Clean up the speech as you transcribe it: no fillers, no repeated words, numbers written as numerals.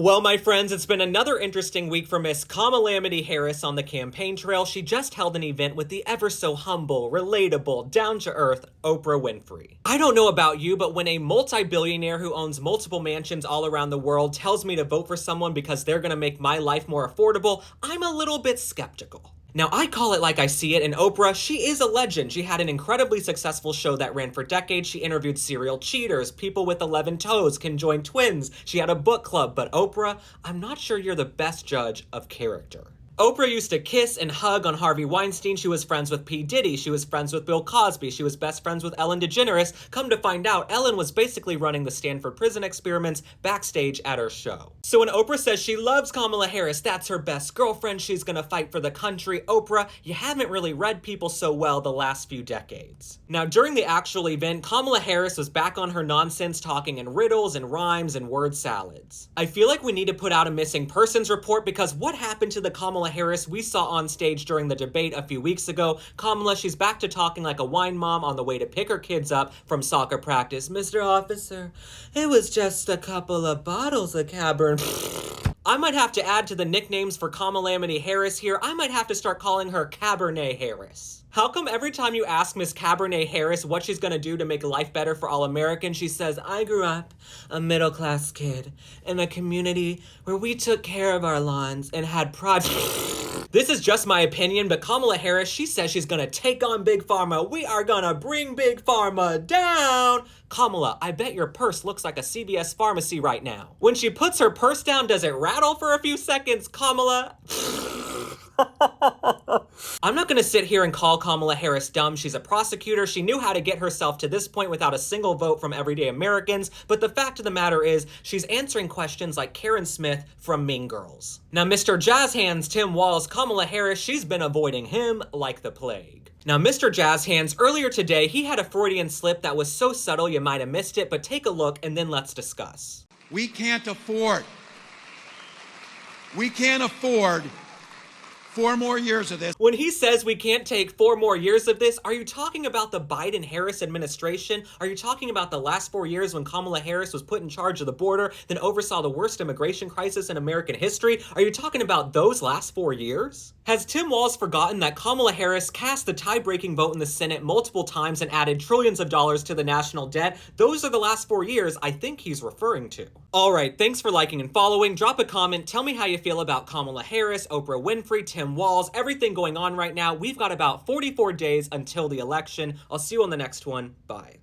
Well, my friends, it's been another interesting week for Miss Kamala Harris on the campaign trail. She just held an event with the ever so humble, relatable, down-to-earth Oprah Winfrey. I don't know about you, but when a multi-billionaire who owns multiple mansions all around the world tells me to vote for someone because they're gonna make my life more affordable, I'm a little bit skeptical. Now, I call it like I see it, and Oprah, she is a legend. She had an incredibly successful show that ran for decades. She interviewed serial cheaters, people with 11 toes, conjoined twins. She had a book club, but Oprah, I'm not sure you're the best judge of character. Oprah used to kiss and hug on Harvey Weinstein. She was friends with P. Diddy. She was friends with Bill Cosby. She was best friends with Ellen DeGeneres. Come to find out, Ellen was basically running the Stanford prison experiments backstage at her show. So when Oprah says she loves Kamala Harris, that's her best girlfriend, she's gonna fight for the country, Oprah, you haven't really read people so well the last few decades. Now, during the actual event, Kamala Harris was back on her nonsense, talking in riddles and rhymes and word salads. I feel like we need to put out a missing persons report, because what happened to the Kamala Harris we saw on stage during the debate a few weeks ago? Kamala, she's back to talking like a wine mom on the way to pick her kids up from soccer practice. Mr. Officer, it was just a couple of bottles of Cabernet. I might have to add to the nicknames for Kamala Harris here. I might have to start calling her Cabernet Harris. How come every time you ask Miss Cabernet Harris what she's gonna do to make life better for all Americans, she says, I grew up a middle-class kid in a community where we took care of our lawns and had pride. This is just my opinion, but Kamala Harris, she says she's gonna take on Big Pharma. We are gonna bring Big Pharma down. Kamala, I bet your purse looks like a CVS pharmacy right now. When she puts her purse down, does it rattle for a few seconds, Kamala? I'm not gonna sit here and call Kamala Harris dumb. She's a prosecutor. She knew how to get herself to this point without a single vote from everyday Americans. But the fact of the matter is, she's answering questions like Karen Smith from Mean Girls. Now, Mr. Jazz Hands Tim Walz, Kamala Harris, she's been avoiding him like the plague. Now, Mr. Jazz Hands, earlier today, he had a Freudian slip that was so subtle you might have missed it, but take a look and then let's discuss. We can't afford 4 more years of this. When he says we can't take 4 more years of this, are you talking about the Biden-Harris administration? Are you talking about the last 4 years when Kamala Harris was put in charge of the border, then oversaw the worst immigration crisis in American history? Are you talking about those last 4 years? Has Tim Walz forgotten that Kamala Harris cast the tie-breaking vote in the Senate multiple times and added trillions of dollars to the national debt? Those are the last 4 years I think he's referring to. All right, thanks for liking and following. Drop a comment. Tell me how you feel about Kamala Harris, Oprah Winfrey, Tim Walz, everything going on right now. We've got about 44 days until the election. I'll see you on the next one. Bye.